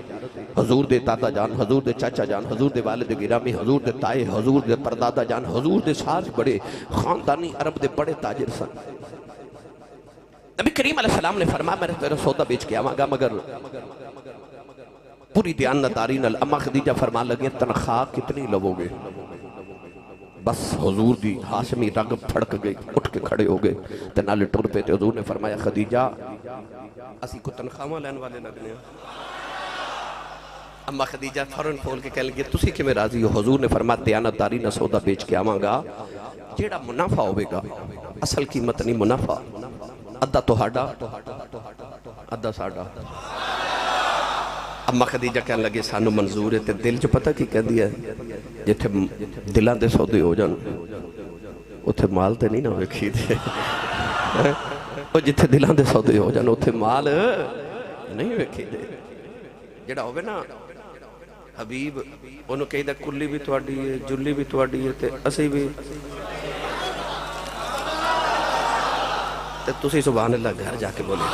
حضور دے دادا جان حضور دے چاچا جان حضور دے والد گرامی حضور دے تائے حضور دے پردادا جان حضور دے ساز بڑے خاندانی عرب دے بڑے تاجر سن نبی کریم علیہ السلام نے فرمایا میں تیرا سودا بیچ کے آواں گا مگر پوری دیانتداری نال اما خدیجہ فرمان لگے تنخواہ کتنی لو گے بس حضور دی ہاشمی رگ پھڑک گئی اٹھ کے کھڑے ہو گئے تے نالے ٹر پہ تے حضور نے فرمایا خدیجہ اسی کو تنخواہ لین والے لگنے اما خدیجہ فوراں کھول کے کہہ لگے تسی کہ میں راضی ہو حضور نے فرمایا دیانتداری نہ سودا بیچ کے آواں گا جیڑا منافع ہوئے گا اصل قیمت نہیں منافع ادھا توہاڈا ادھا ساڈا اما خدیجہ کہنے لگے سانو منظور ہے تے دل جو پتہ کی کہہ دیا ہے جتھے دلان دے سودے ہو جان اتھے مال تے نہیں نہ ہوئے کھیدے جتھے دلان دے سودے ہو جان اتھے مال نہیں ہوئے کھیدے جڑا ہوئے نا حبیب انہوں کہی دا کلی بھی تواڈی ہے جلی بھی تواڈی ہے تے اسی بھی تے تسی سبحان اللہ گھر جا کے بولے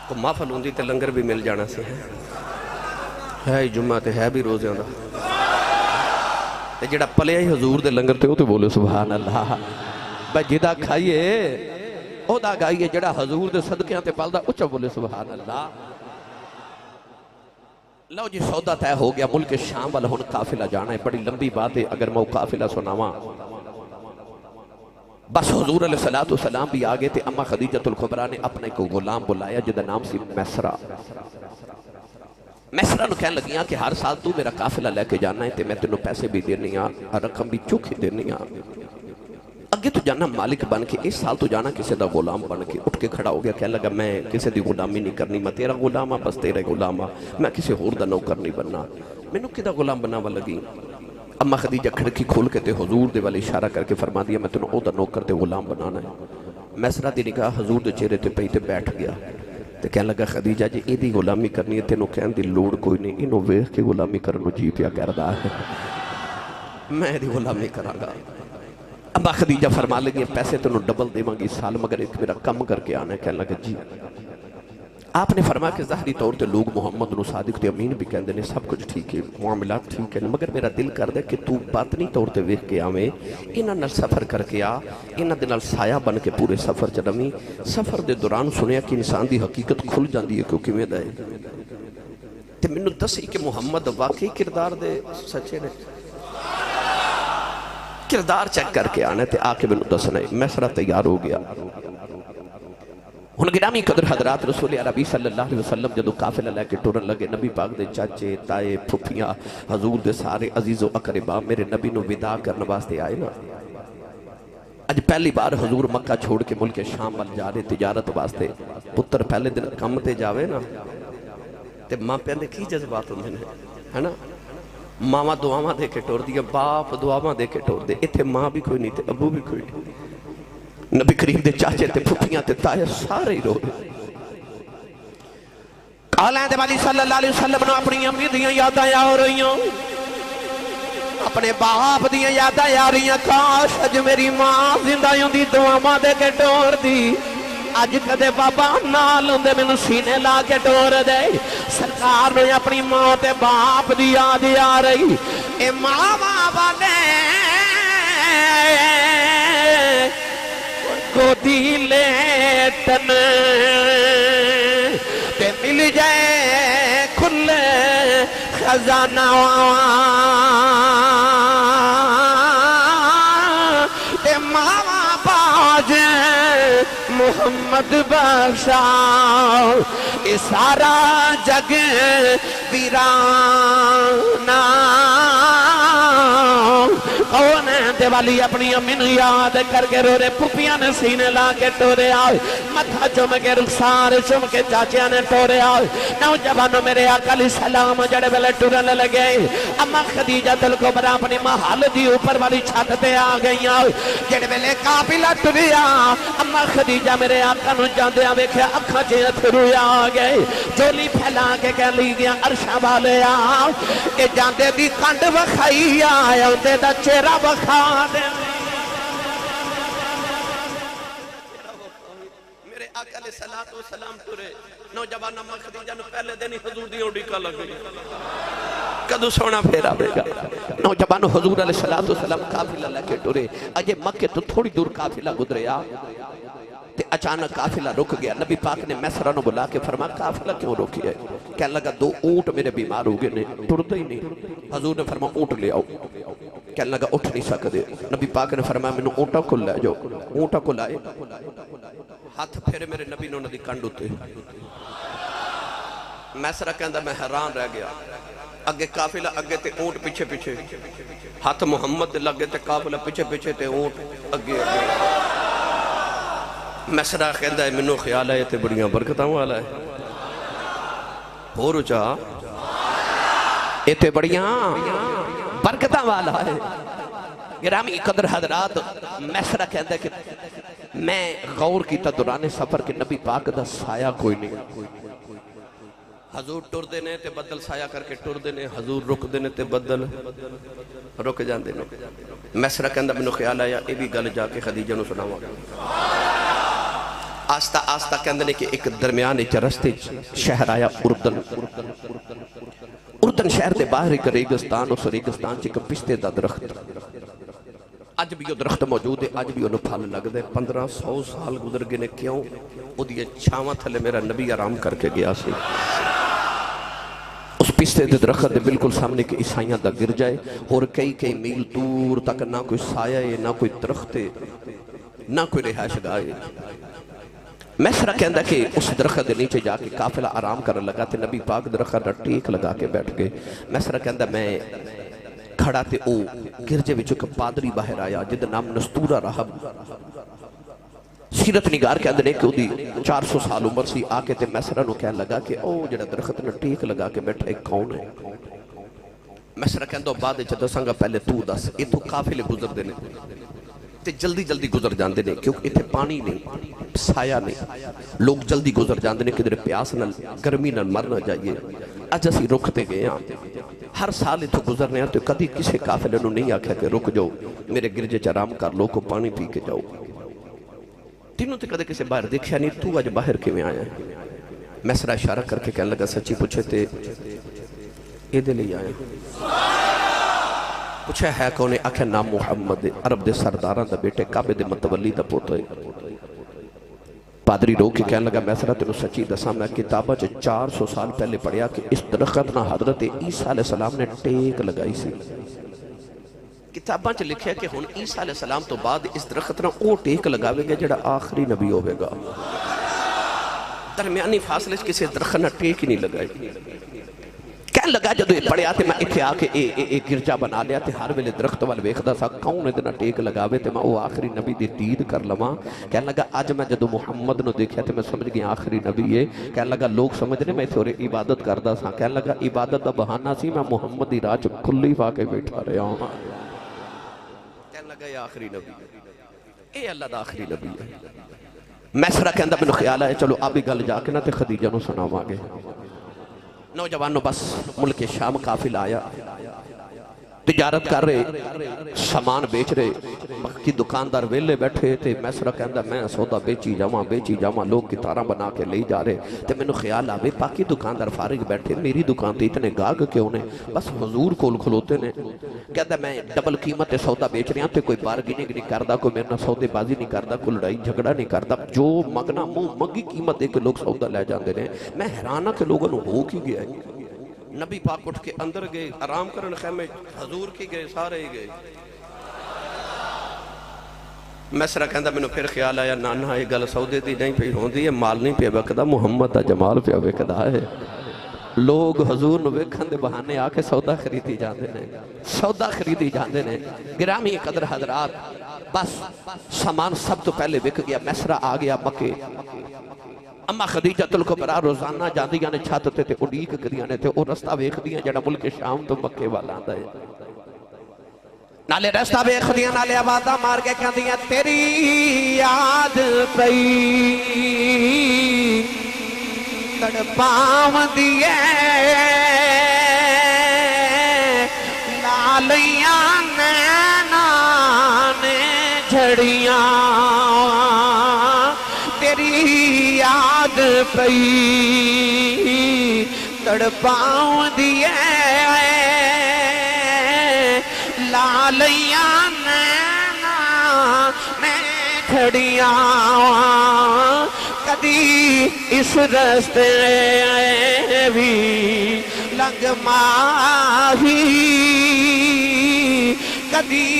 کو محفل ہوندی تے لنگر بھی مل جانا سی ہے جمعہ تے ہے بھی روزے ہوندہ تے جڑا پلیا ہی حضور دے لنگر تے وہ تو بولے سبحان اللہ بھائی جدا کھائیے او دا گائیے جڑا حضور دے صدقیاں تے پالدا اچھا بولے سبحان اللہ لو جی سودا طے ہو گیا ملک شام والا ہن قافلہ جانا ہے بڑی لمبی بات ہے اگر میں قافلہ سناواں بس حضور علیہ السلام بھی آگے تھے اما خدیجۃ الکبریٰ نے اپنے کو غلام بلایا جدا نام سی میسرہ میسرہ نو کہنے لگیاں کہ ہر سال تو میرا قافلہ لے کے جانا ہے تے میں تینوں پیسے بھی دینی ہاں رقم بھی چوکھی دینی ہاں اگے تو جانا مالک بن کے اس سال تو جانا کسی دا غلام بن کے اٹھ کے کھڑا ہو گیا کہنے لگا میں کسی دی غلامی نہیں کرنی میں تیرا غلام ہاں بس تیرے غلام ہاں میں کسی ہور دا نوکر نہیں بننا میں نو کدا غلام بناوا لگی اما خدیجہ کھڑکی کھول کے تے حضور دے والے اشارہ کر کے فرما دیا میں تینوں او دا نوکر تے غلام بنانا ہے میسرہ دی نگاہ حضور دے چہرے تے پئی تے بیٹھ گیا تے کہنے لگا خدیجہ جی اے دی غلامی کرنی ہے تینوں کہن دی لوڑ کوئی نہیں انہوں ویکھ کے غلامی کرنو جی پیا کردا ہے میں دی غلامی کراں گا اما خدیجہ فرما لگی پیسے تینوں ڈبل دیواں گی سال مگر ایک میرا کم کر کے آنا ہے کہنے لگا جی آپ نے فرمایا کہ ظاہری طور تے لوگ محمد نو صادق تے امین بھی کہندے نے سب کچھ ٹھیک ہے معاملات ٹھیک ہے مگر میرا دل کر دے کہ تو باطنی طور تے ویکھ کے آویں انہاں نال سفر کر کے آ انہاں دے نال سایہ بن کے پورے سفر چ رمی سفر دے دوران سنیا کہ انسان دی حقیقت کھل جاندی ہے کیوں کیویں دا ہے تے مینوں دسی کہ محمد واقعی کردار دے سچے نے کردار چیک کر کے آنا تے آ کے مینوں دسنا ہے میسرہ تیار ہو گیا ہن گرامی قدر حضرات رسول عربی صلی اللہ علیہ وسلم جدو قافلہ لے کے ٹرن لگے نبی پاک دے چاچے تائے پھپھیاں حضور دے سارے عزیز و اقربا میرے نبی نو وداع کرنے واسطے آئے نا اج پہلی بار حضور مکہ چھوڑ کے ملک شام وال جا رہے تجارت واسطے پتر پہلے دن کم تے جاوے نا تے ماں پہلے کی جذبات ہوندے نے ہے نا ماما دعاواں دے کے ٹور دیا باپ دعاواں دے کے ٹور دے ایتھے ماں بھی کوئی نہیں تے ابو بھی کوئی نہیں نبی کریم دے چاچے تے پھپھیاں تے تائے سارے ہی رو کالیں دے والی صلی اللہ علیہ وسلم نے اپنی امی دیاں یاداں آ رہی ہوں اپنے باپ دیاں یاداں آ رہی ہیں کاش اج میری ماں زندہ ہوندی دعاواں دے کے ٹور دی اج کدے بابا نال ہوندے مینوں سینے لا کے ٹور دے سرکار نے اپنی ماں تے باپ دی یاد آ رہی اے ماں والے گودی لیٹن تے مل جائے کھلے خزانہ تے ماما باجے محمد بخشا اے سارا جگ ویرانہ کون دے والی اپنی امی نو یاد کر کے رو رے پھپھیاں نے سینے لا کے ٹورے آئے متھا چوم کے رخسار چوم کے چاچیاں نے ٹورے آئے نوجوانوں میرے آقا علیہ السلام جڑے ویلے ٹرن لگے اما خدیجہ الکبریٰ اپنی محل دی اوپر والی چھت تے آ گئی جڑے ویلے قافلہ ٹریا اما خدیجہ میرے آقا نو جاندیاں ویکھیا اکھاں چ اتھرو آ گئے جولی پھیلا کے کہہ لی گیا عرشاں والے آ کہ جاندے دی کنڈ وکھائی آیا اوندے دا چہرہ وکھا دے میرے آقا علیہ السلام ٹرے نوجوان اما خدیجہ نو پہلے دن ہی حضور دی اڈیکا لگ گئی کدو سونا پھیرا بے گا نوجوان حضور علیہ السلام قافلہ لے کے ٹرے اجے مکے تو تھوڑی دور قافلہ گزریا تے اچانک قافلہ رک گیا نبی پاک نے میسرہ نو بلا کے فرمایا قافلہ کیوں روکی ہے کہنے لگا دو اونٹ میرے بیمار ہو گئے نے ٹرتے ہی نہیں حضور نے فرمایا اونٹ لے آؤ کہنے لگا اٹھ نہیں سکتے نبی پاک نے فرمایا میں نے اونٹا کو لے جاؤ اونٹا کو لائے ہاتھ پھیرے میرے نبی نو ندی کنڈ ہوتے میسرہ کہندہ میں حیران رہ گیا اگے قافلہ اگے تے اونٹ پیچھے پیچھے ہاتھ محمد لگے تے قافلہ پیچھے پیچھے تے اونٹ اگے میسرہ کہندہ ہے منو خیال ہے تے بڑیاں برکتاں والا ہے ہو رچا تے بڑیاں برکتاں والا ہے گرامی قدر حضرات میسرہ کہندہ ہے کہ میں غور کی تا دوران سفر کے نبی پاک دا سایہ کوئی نہیں حضور ٹر دینے تے بدل سایہ کر کے ٹر دینے حضور رک دینے تے بدل رک جان دینے میسرہ کہندہ منو خیال آیا اے بھی گل جا کے خدیجہ نو سناوا آستہ آستہ کہندے نے کہ ایک درمیان ایک رستے شہر آیا اردن شہر دے باہر ایک ریگستان، اس ریگستان چ ایک پستے دا درخت، اج بھی وہ درخت موجود ہے، اج بھی انہوں پھل لگ دے۔ 1500 سال گزر گئے نے، کیوں؟ وہ دی چھاواں تھلے میرا نبی آرام کر کے گیا سی۔ اس پستے دے درخت دے بالکل سامنے کے عیسائیاں دا گر جائے، اور کئی میل دور تک نہ کوئی سایہ ہے، نہ کوئی درخت ہے، نہ کوئی رہائش گاہ ہے۔ میسرہ کہندہ کہ اس درخت دے نیچے جا کے قافلہ آرام کرنے لگا تے نبی پاک درخت دا ٹیک لگا کے بیٹھ گئے۔ میسرہ کہندہ میں کھڑا تے او گرجے وچوں کہ پادری باہر آیا جد نام نستورہ راہب، سیرت نگار کے اندر ایک 400 سال عمر سی، آکے تے میسرہ نو کہنے لگا کہ او جڑا درخت نے ٹیک لگا کے بیٹھا ایک کون ہے؟ میسرہ کہندہ بعد چدہ سنگا پہلے تو دس، یہ تو قافلے گزر دینے تے جلدی جلدی گزر جاندے نے، کیونکہ اتھے پانی نہیں، سایہ نہیں، لوگ جلدی گزر جاندے نے، کدھر پیاس نہ گرمی نہ مرنا جائیے۔ اج اسی رکھتے گئے ہیں، ہر سال اتھو گزرنے ہیں تو کدھی کسی قافلے نو نہیں آکھا کہ رک جاؤ میرے گرجے چرام کر لو کو پانی پی کے جاؤ۔ تینوں تے کدھے کسی باہر دیکھیا نہیں، تو آج باہر کے میں آیا ہے؟ میسرہ اشارہ کر کے کہنے لگا سچی پوچھے تے اے دے لے آئے، پوچھا ہے کونے؟ آکھا نام محمد، عرب دے سرداران دا بیٹے، کعبے دے متولی دا پوتو ہے۔ پادری رو کے کہنے لگا میسرہ تینوں سچی دساں، میں کتابہ 400 سال پہلے پڑھیا کہ اس درخت نہ حضرت عیسیٰ علیہ السلام نے ٹیک لگائی سی۔ کتاباں چ لکھیا کہ ہن عیسیٰ علیہ السلام تو بعد اس درخت نہ او ٹیک لگاوے گا جڑا آخری نبی ہوئے گا۔ درمیانی فاصلے کسی درخت نہ ٹیک ہی نہیں لگائی۔ کہنے لگا جدو یہ پڑھیا تے میں اتھے آکے ایک گرجا بنا لیا تے ہر ویلے درخت وال ویکھدا سا کون اتنا ٹیک لگاوے تے میں وہ آخری نبی دی دید کر لواں۔ کہنے لگا اج میں جدو محمد نو دیکھیا تے میں سمجھ گیا آخری نبی ہے۔ کہنے لگا لوگ سمجھنے میں تھوڑے عبادت کردا سا، کہنے لگا عبادت دا بہانہ سی، میں محمد دی راہ چ کھلی پا کے بیٹھا رہا ہوں۔ کہنے لگا یہ آخری نبی ہے، اے اللہ دا آخری نبی ہے۔ میسرہ کہندہ مینوں خیال ہے چلو ابھی گل جا کے نہ تے خدیجہ نو سناواں گے۔ نوجوانوں بس ملک شام قافل آیا، تجارت کر رہے، سامان بیچ رہے، کی دکاندار ویلے بیٹھے تھے۔ میسرہ کہندہ میں سودا بیچی جاواں، لوگ کتاراں بنا کے لے جا رہے تے مینوں خیال آوے باقی دکاندار فارغ بیٹھے، میری دکان تے اتنے گاہک کیوں نے؟ بس حضور کول کھلوتے نے۔ کہندہ میں ڈبل قیمت سودا بیچ رہا تے کوئی بارگیننگ نہیں کردا، کوئی میرے نال سودے بازی نہیں کردا، کوئی لڑائی جھگڑا نہیں کردا، جو مگنا منہ مگی قیمت دے کے لوگ سودا لے جاندے نے۔ میں حیران ہاں کہ لوگوں نو ہو کی گیا ہے۔ نبی پاک اٹھ کے اندر گئے، آرام کرن خیمے، حضور کی گئے، سارے ہی گئے۔ میسرہ کہندہ مینوں پھر خیال آیا نانا یہ گل سودے دی نہیں پہ ہوندی ہے، مال نہیں پہ وکدا، محمد دا جمال پہ وکدا ہے۔ لوگ حضور نو ویکھن دے بہانے آ کے سودا خریدی جاندے نے۔ گرامی قدر حضرات، بس سامان سب تو پہلے وک گیا، میسرہ آ گیا مکے۔ اما خدیجہ الکبریٰ روزانہ جاندیاں نے چھت تے اڈیک کریاں نے تے او رستہ ویکھدیاں جڑا ملک شام تو مکے والا آندا ہے۔ نالے رستہ ویکھدیاں، نالے آوازاں مار کے کہندیاں تیری یاد پئی تڑپاوندی اے لالیاں نیناں نے جھڑیاں تیری یاد پئی تڑپاوندی اے لالیاں نیناں نے جھڑیاں کدی اس رستے بھی لنگ ماہی کدی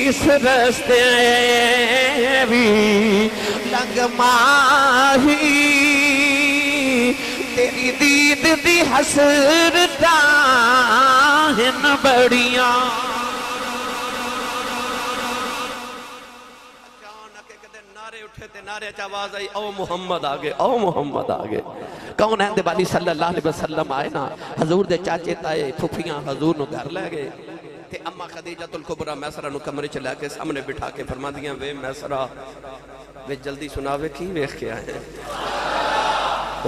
اس رستے بھی لنگ ماہی تیری دید دی حسرتاں ہن بڑیاں۔ نعرے آواز آئی او محمد آگے، او محمد آگے۔ کون ہے والی صلی اللہ علیہ وسلم آئے نا، حضور دے چاچے تائے پھپھیاں حضور نو گھر لے گئے تے اما خدیجہ الکبریٰ میسرہ نو کمرے چ لے کے سامنے بٹھا کے فرما دیاں وے میسرہ وے جلدی سناوے کی ویکھ کے آئے ہیں۔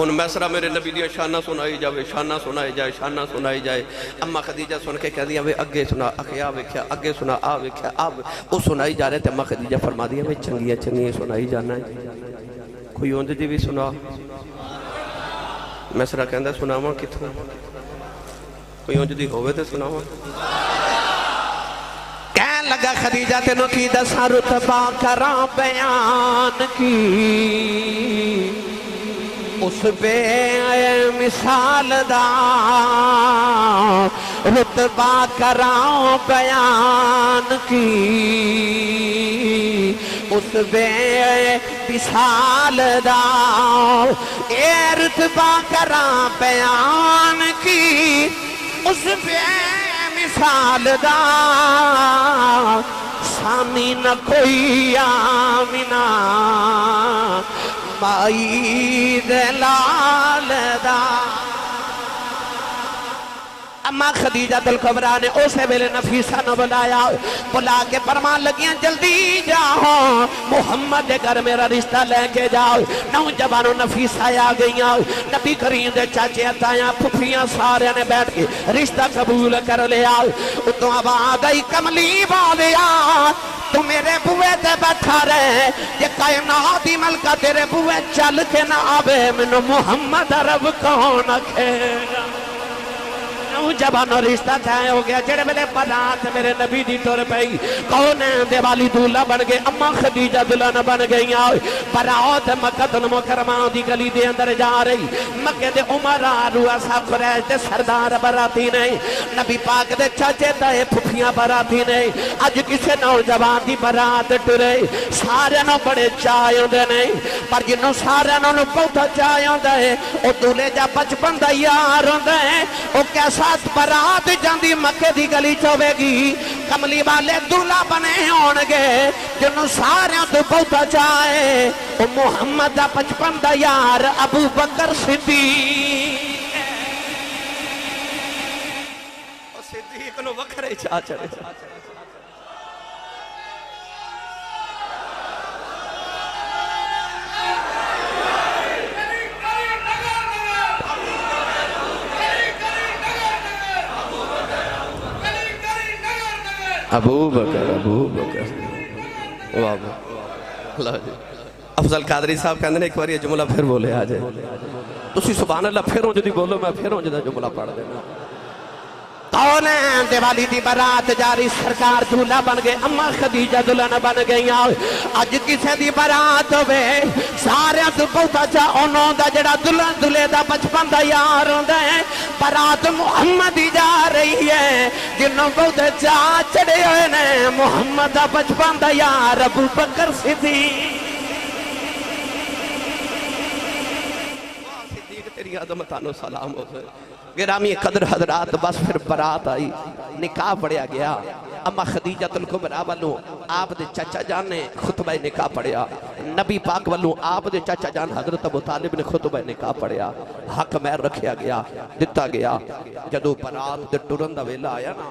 ان میسرہ میرے نبی دیا شانہ سنائی جائے، شانہ سنائی جائے، شانہ سنائی جائے۔ اما خدیجہ سن کے کہہ دیا وے اگے سنا، اخیا ویکھیا، اگے سنا، آ ویکھیا، وہ سنائی جا رہے تھے۔ اما خدیجہ فرما دیا وے چنگیاں چنگیاں سنائی جانا ہے۔ کوئی اونج دی بھی سنا میں سرا کہندہ سناواں کتھوں کوئی اونج دی ہوئے تے سناواں کہن لگا خدیجہ تینوں کی دساں رتبہ کراں بیان کی اس بے مثال دا رتبہ کراں بیان کی اس بے مثال دا اے رتبہ کراں بیان کی اس بے مثال دا سامی نہ کوئی آمینہ مائی دلال دا اما خدیجہ الکبریٰ نے اسے ویلے نفیسہ نہ بلا کے فرمان لگیاں جلدی جاؤ محمد دے گھر میرا رشتہ لے کے جاؤ نوجوانوں نفیسہ آ گئیاں نبی کریم دے چاچے اتایاں پھپھیاں سارے نے بیٹھ کے رشتہ قبول کر لیا اتوں آواز آئی کملی والیا تو میرے بوئے تے بیٹھا رہے یہ کائنات دی ملکہ تیرے بوئے چل کے نہ آوے منو محمد عرب کون کھیگا نوجوانوں رشتہ تھائے ہو گیا جڑے میرے بنات میرے نبی دی ٹور پئی کون ہے دیوالی دولہ بن گئے اما خدیجہ دلہن بن گئی برات مکہ المکرمہ دی گلی دے اندر جا رہی مکہ دے عمرہ رؤساء قریش دے سردار براتی نہیں نبی پاک دے چاچے تائے پھپھیاں براتی نہیں اج کسے نوجوان دی برات ٹرے سارے نو بڑے چائے ہوندے نہیں پر جنوں سارے نو بہتا چائے ہوندے او دولے جا بچپن دا یار ہوندے او کیسا برات جاندی مکے دی گلی چوے گی کملی والے دولہ بنے ہونگے جنہوں سارے تو بہتا چاہے او محمد دا بچپن دا یار ابو بکر صدیق او صدیق نو وکھرے چاچرے ابو بکر اللہ جی افضل قادری صاحب کہندے نے ایک بار یہ جملہ پھر بولے آ جائے تسی سبحان اللہ پھر ہوں جدی بولو میں پھر ہوں جدہ جملہ پڑھ دینا کون ہے دیوالی دی برات جاری سرکار دولہ بن گئے اما خدیجہ دلہن بن گئی اج کسے دی برات ہوئے سارے تو بہتا چاہ انہوں دا جڑا دلہن دلے دا بچپن دا یار ہوندے برات محمد ہی جا رہی ہے جنہوں بہت چاہ چڑے ہوئے نے محمد دا بچپن دا یار ابو بکر صدیق صدیق تیری عظمتانو سلام ہو سے گرامی قدر حضرات بس پھر برات آئی نکاح پڑھیا گیا اما خدیجہ الکبریٰ والوں آپ دے چچا جان نے خطبہ نکاح پڑھیا نبی پاک والوں آپ دے چچا جان حضرت ابو طالب نے خطبہ نکاح پڑھیا حق مہر رکھیا گیا دتا گیا جدو برات دے ٹرن دا ویلا آیا نا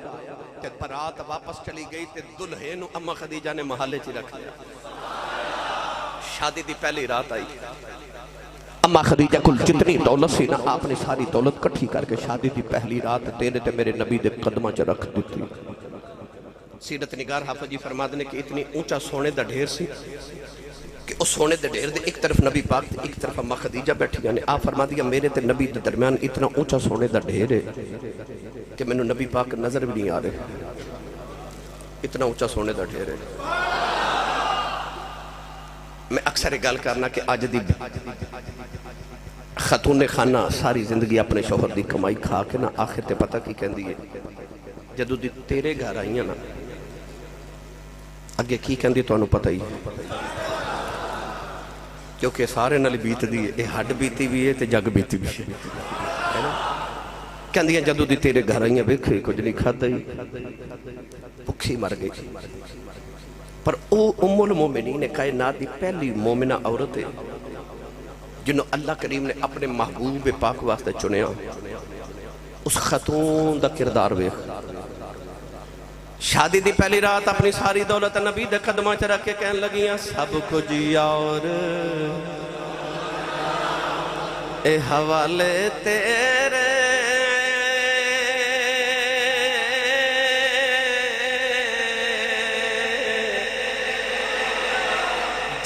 تے برات واپس چلی گئی تے دلہے نو اما خدیجہ نے محلے چی رکھ لیا شادی دی پہلی رات آئی اما خدیجہ کل جتنی دولت سی نا آپ نے ساری دولت کٹھی کر کے شادی دی پہلی رات تیرے تے میرے نبی دے قدمہ چا رکھ دیتی سیرت نگار حافظ جی فرما دینے کہ اتنی اونچا سونے دا ڈھیر سی کہ اس سونے دا ڈھیر دے ایک طرف نبی پاک دے ایک طرف اما خدیجہ بیٹھی یعنی آپ فرما دیا میرے تے نبی دے درمیان اتنا اونچا سونے دا ڈھیر ہے کہ میں نبی پاک نظر بھی نہیں آ رہے اتنا اونچا سونے دا ڈھیر ہے میں اکثر گل کرنا کہ آج دی خاتون خانہ ساری زندگی اپنے شوہر دی کمائی کھا کے نا آخر تے پتہ کی کہن دیئے جدو دی تیرے گھر آئیاں نا اگے کی کہن دی تو انہوں پتہ ہی کیونکہ سارے نالی بیت دیئے اے ہڈ بیتی بھی ہے تے جگ بیتی بھی ہے کہن دیئے جدو دی تیرے گھر آئیاں بیکھے کچھ نہیں کھا دائی بکھی مر گئی پر او ام المومنین کائنات دی پہلی مومنہ عورت ہے جنہوں اللہ کریم نے اپنے محبوب پاک واسطے چنیا اس خاتون دا کردار ویکھ شادی دی پہلی رات اپنی ساری دولت نبی دے قدمہ چ رکھ کے کہن لگیاں سب کچھ اور اے حوالے تیرے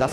10